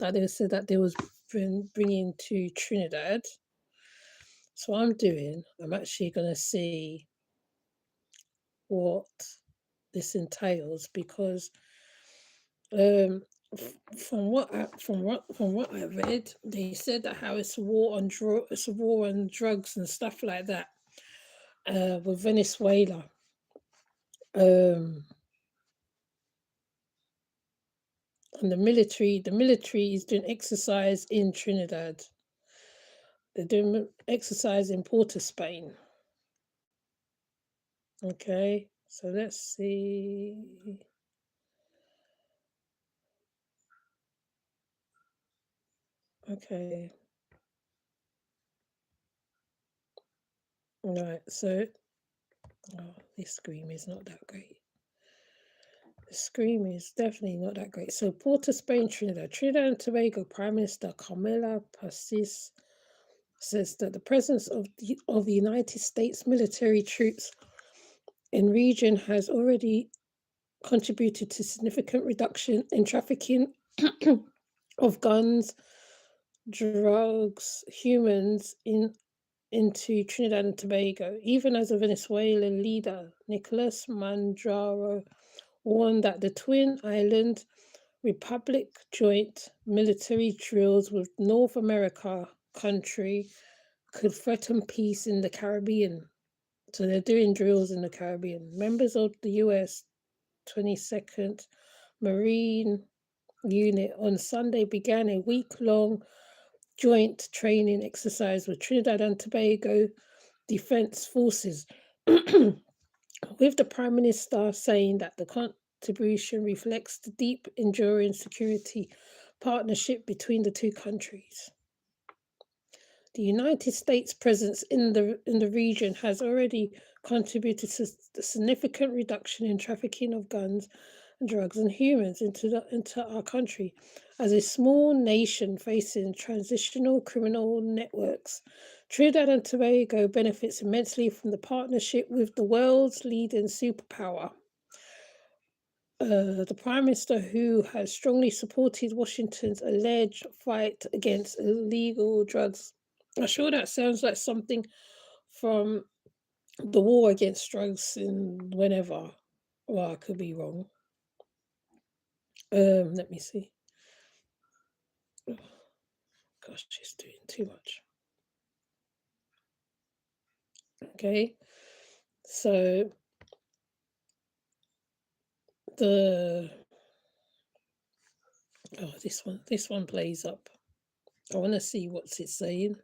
that they said that they was bringing to Trinidad. So what I'm actually going to see what this entails, because from what I read, they said that how it's a war on it's a war on drugs and stuff like that, with Venezuela. And the military is doing exercise in Trinidad. They're doing exercise in Port of Spain. Okay, so let's see. Okay. Right, so this screen is not that great. The screen is definitely not that great. So Port of Spain, Trinidad and Tobago Prime Minister Carmela Pacis says that the presence of the United States military troops in region has already contributed to significant reduction in trafficking of guns, drugs, humans into Trinidad and Tobago, even as a Venezuelan leader, Nicolas Maduro, warned that the Twin Island Republic joint military drills with North America country could threaten peace in the Caribbean. So they're doing drills in the Caribbean. Members of the US 22nd Marine Unit on Sunday began a week-long joint training exercise with Trinidad and Tobago Defense Forces, with the Prime Minister saying that the contribution reflects the deep, enduring security partnership between the two countries. The United States' presence in the region has already contributed to the significant reduction in trafficking of guns, drugs, and humans into our country. As a small nation facing transitional criminal networks, Trinidad and Tobago benefits immensely from the partnership with the world's leading superpower. The Prime Minister, who has strongly supported Washington's alleged fight against illegal drugs. I'm sure that sounds like something from the war against drugs in whenever. Well, I could be wrong. Let me see. Oh, gosh, she's doing too much. Okay, so this one plays up. I want to see what's it saying.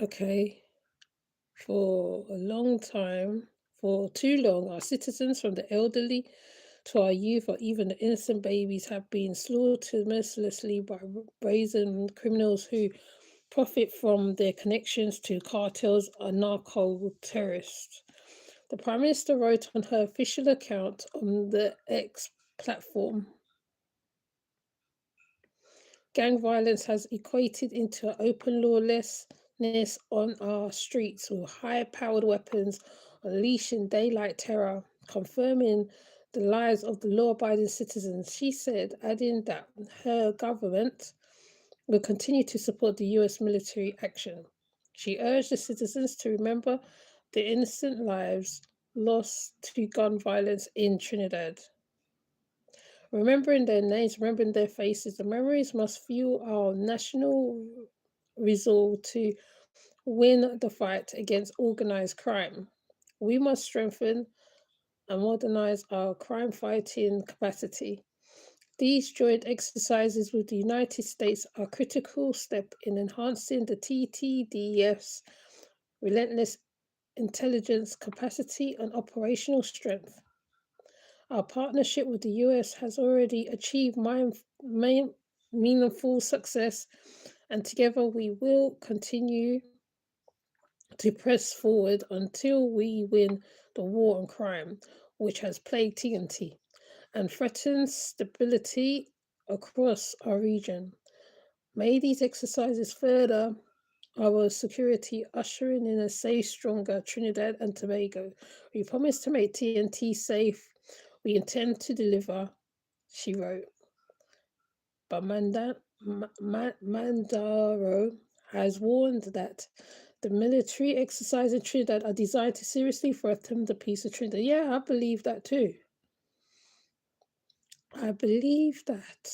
Okay, for too long, our citizens, from the elderly to our youth or even the innocent babies, have been slaughtered mercilessly by brazen criminals who profit from their connections to cartels and narco terrorists. The Prime Minister wrote on her official account on the X platform. Gang violence has equated into open lawlessness on our streets, with high-powered weapons unleashing daylight terror, confirming the lives of the law-abiding citizens, she said, adding that her government will continue to support the US military action. She urged the citizens to remember the innocent lives lost to gun violence in Trinidad. Remembering their names, remembering their faces, the memories must fuel our national resolve to win the fight against organized crime. We must strengthen and modernize our crime fighting capacity. These joint exercises with the United States are a critical step in enhancing the TTDF's relentless intelligence capacity and operational strength. Our partnership with the US has already achieved meaningful success, and together we will continue to press forward until we win the war on crime, which has plagued TNT and threatens stability across our region. May these exercises further our security, ushering in a safe, stronger Trinidad and Tobago. We promise to make TNT safe. We intend to deliver. she wrote. But Mandaro has warned that the military exercises in Trinidad are designed to seriously threaten the peace of Trinidad. Yeah, I believe that too. I believe that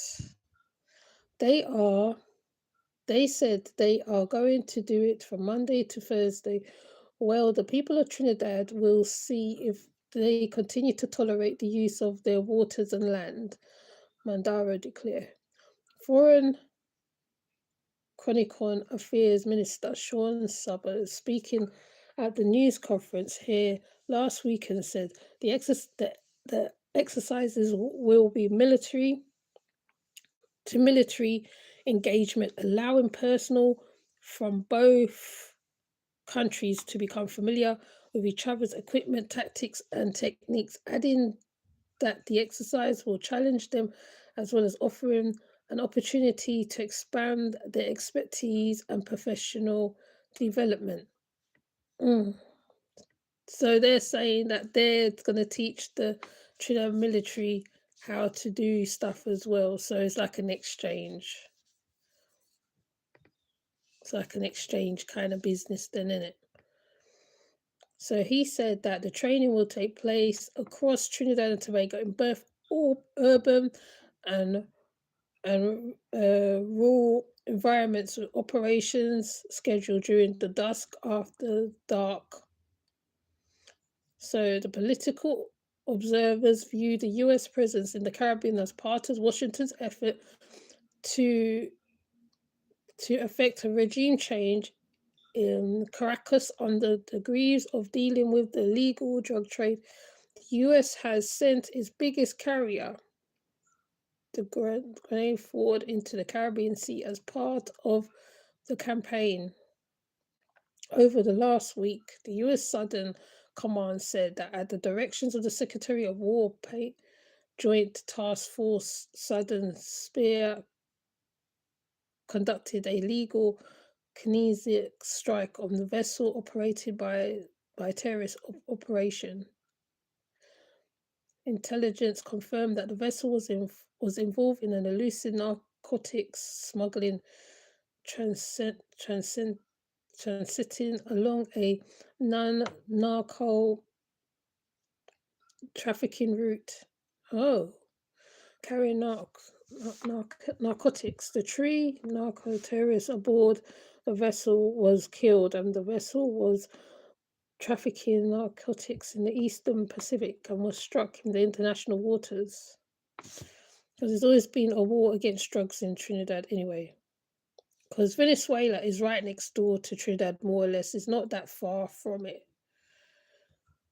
they are. They said they are going to do it from Monday to Thursday. Well, the people of Trinidad will see if they continue to tolerate the use of their waters and land, Mandaro declared. Foreign Chronicon Affairs Minister Sean Subbers, speaking at the news conference here last weekend, said the exercises will be military engagement, allowing personnel from both countries to become familiar with each other's equipment, tactics, and techniques, adding that the exercise will challenge them as well as offering an opportunity to expand their expertise and professional development. Mm. So they're saying that they're going to teach the Trinidad military how to do stuff as well. So it's like an exchange. It's like an exchange kind of business, then, isn't it? So he said that the training will take place across Trinidad and Tobago in both urban and rural environments with operations scheduled during the dusk after dark. So the political observers view the US presence in the Caribbean as part of Washington's effort to effect a regime change in Caracas on the degrees of dealing with the illegal drug trade. The US has sent its biggest carrier, the grenade forward into the Caribbean Sea as part of the campaign. Over the last week, the US Southern Command said that at the directions of the Secretary of War, Joint Task Force Southern Spear conducted a legal kinetic strike on the vessel operated by terrorist operation. Intelligence confirmed that the vessel was involved in an elusive narcotics smuggling transiting along a non-narco trafficking route. Oh, carrying narcotics. The three narco terrorists aboard the vessel was killed, and the vessel was trafficking narcotics in the Eastern Pacific and was struck in the international waters. Because there's always been a war against drugs in Trinidad anyway. Because Venezuela is right next door to Trinidad, more or less. It's not that far from it.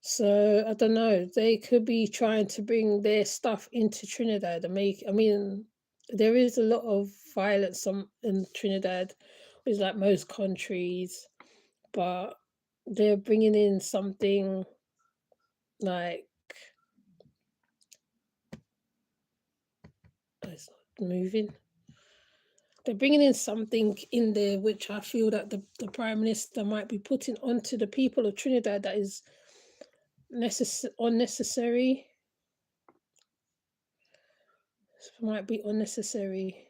So I don't know. They could be trying to bring their stuff into Trinidad and make. I mean, there is a lot of violence in Trinidad, with like most countries, but they're bringing in something like it's not moving. They're bringing in something in there which I feel that the Prime Minister might be putting onto the people of Trinidad that is unnecessary. Might be unnecessary.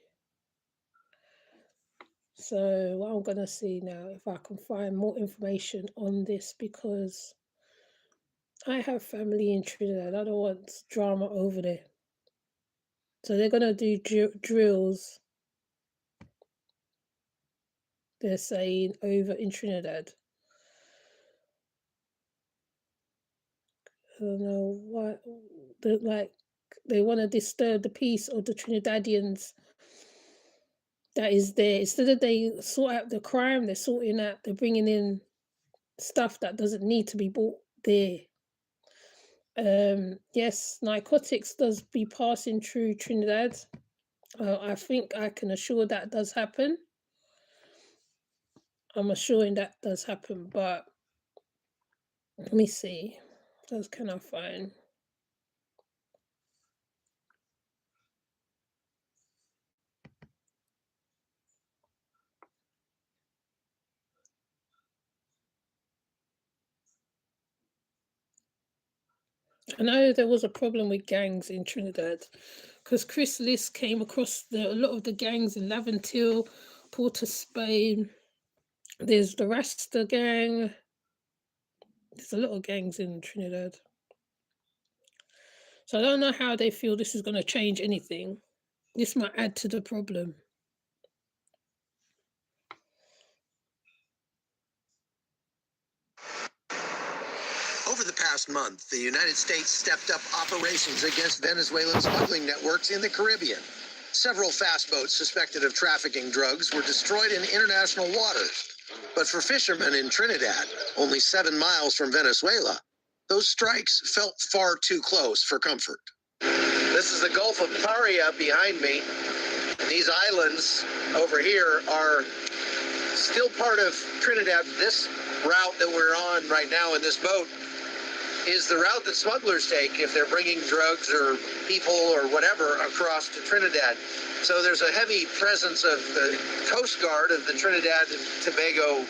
So what I'm gonna see now, if I can find more information on this, because I have family in Trinidad. I don't want drama over there. So they're gonna do drills. They're saying over in Trinidad. I don't know what. They want to disturb the peace of the Trinidadians that is there. Instead of they sort out the crime, they're bringing in stuff that doesn't need to be bought there. Yes, narcotics does be passing through Trinidad. I think I can assure that does happen. I'm assuring that does happen, but let me see. What else can I find? I know there was a problem with gangs in Trinidad because Chris Liss came across a lot of the gangs in Laventille, Port of Spain. There's the Rasta gang. There's a lot of gangs in Trinidad. So I don't know how they feel this is going to change anything. This might add to the problem. Over the past month, the United States stepped up operations against Venezuelan smuggling networks in the Caribbean. Several fast boats suspected of trafficking drugs were destroyed in international waters. But for fishermen in Trinidad, only 7 miles from Venezuela, those strikes felt far too close for comfort. This is the Gulf of Paria behind me. These islands over here are still part of Trinidad. This route that we're on right now in this boat is the route that smugglers take if they're bringing drugs or people or whatever across to Trinidad. So there's a heavy presence of the Coast Guard of the Trinidad and Tobago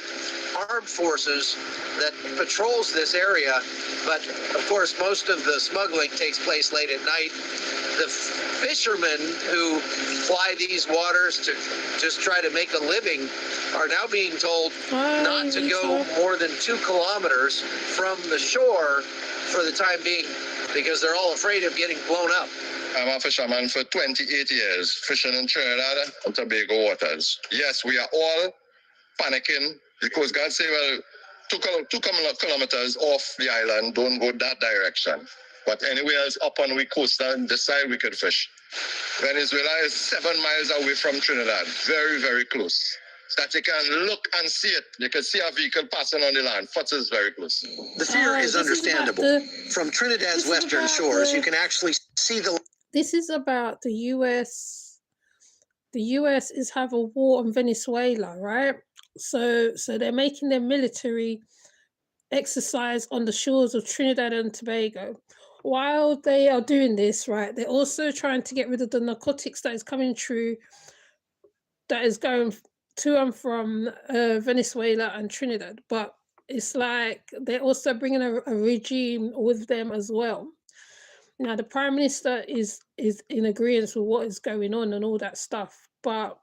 Armed Forces that patrols this area. But of course, most of the smuggling takes place late at night. The fishermen who fly these waters to just try to make a living are now being told not to go more than 2 kilometers from the shore for the time being, because they're all afraid of getting blown up. I'm a fisherman for 28 years, fishing in Trinidad and Tobago waters. Yes, we are all panicking. The Coast Guard say, well, 2 kilometers off the island, don't go that direction. But anywhere else up on the coast and this side, we could fish. Venezuela is 7 miles away from Trinidad, very, very close. That you can look and see it. You can see a vehicle passing on the land. Foot is very close. The fear is understandable. From Trinidad's western shores, you can actually see the... This is about the US. The US is have a war on Venezuela, right? So they're making their military exercise on the shores of Trinidad and Tobago. While they are doing this, right, they're also trying to get rid of the narcotics that is coming through, that is going to and from Venezuela and Trinidad. But it's like they're also bringing a regime with them as well. Now, the Prime Minister is in agreement with what is going on and all that stuff, but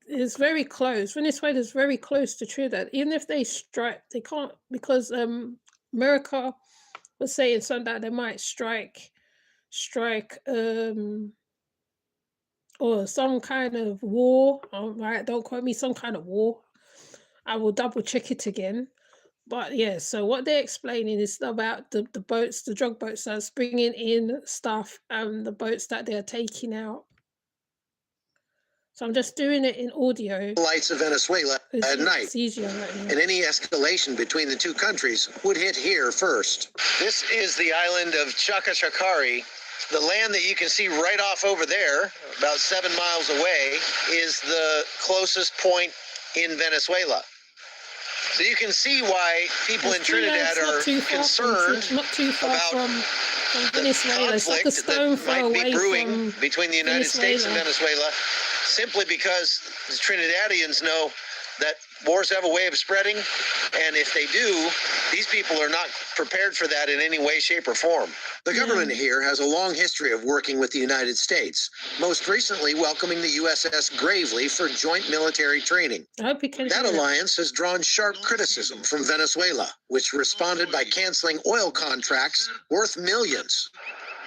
it's very close. Venezuela is very close to Trinidad. Even if they strike, they can't, because America was saying something that they might strike or some kind of war. Right, don't quote me, some kind of war. I will double check it again. But yeah, so what they're explaining is about the boats, the drug boats that's bringing in stuff, and the boats that they're taking out. So I'm just doing it in audio. Lights of Venezuela at night. It's easier right now. And any escalation between the two countries would hit here first. This is the island of Chacachacari. The land that you can see right off over there, about 7 miles away, is the closest point in Venezuela. So you can see why people in Trinidad are concerned about the conflict that might be brewing between the United States and Venezuela, simply because the Trinidadians know that wars have a way of spreading, and if they do, these people are not prepared for that in any way, shape, or form. The government here has a long history of working with the United States, most recently welcoming the USS Gravely for joint military training. That alliance has drawn sharp criticism from Venezuela, which responded by canceling oil contracts worth millions.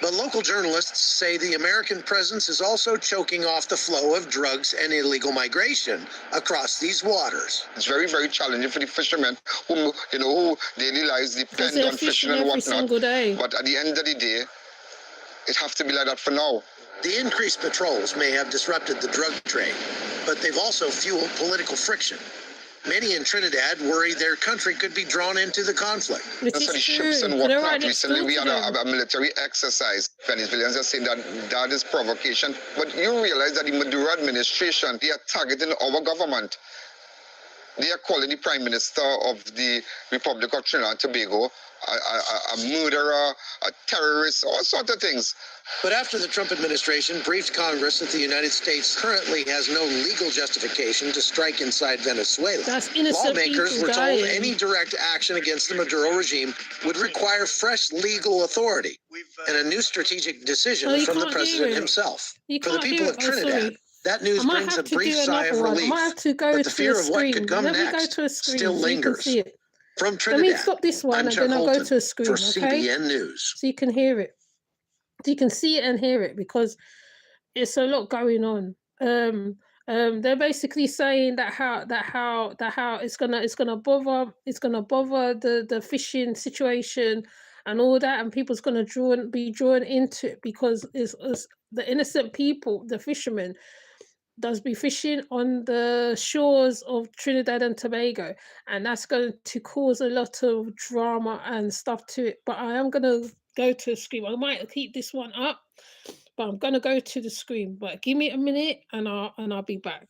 But local journalists say the American presence is also choking off the flow of drugs and illegal migration across these waters. It's very, very challenging for the fishermen who daily lives depend on fishing and whatnot. But at the end of the day, it has to be like that for now. The increased patrols may have disrupted the drug trade, but they've also fueled political friction. Many in Trinidad worry their country could be drawn into the conflict. That's the ships and whatnot. Recently, we had a military exercise. Venezuelans are saying that is provocation. But you realize that the Maduro administration, they are targeting our government. They are calling the Prime Minister of the Republic of Trinidad and Tobago a murderer, a terrorist, all sorts of things. But after the Trump administration briefed Congress that the United States currently has no legal justification to strike inside Venezuela, That's innocent lawmakers people were told dying. any direct action against the Maduro regime would require fresh legal authority and a new strategic decision Oh, you from the can't hear president it. himself. You For the can't people hear of it. Oh, Trinidad, sorry. that I news might brings a have to brief do sigh of another one. I relief. might have to go But the to fear a of what screen. could come Let me go next to a screen still so you can lingers. see it. From Let me Trinidad, stop this one I'm and Chuck then I'll go Holton to a for screen, okay? CBN News. So you can hear it. So you can see it and hear it because it's a lot going on. They're basically saying that how it's gonna bother the fishing situation and all that, and people's gonna be drawn into it because it's the innocent people, the fishermen, does be fishing on the shores of Trinidad and Tobago, and that's going to cause a lot of drama and stuff to it. But I am gonna go to a screen. I might keep this one up, but I'm gonna go to the screen. But give me a minute, and I'll be back.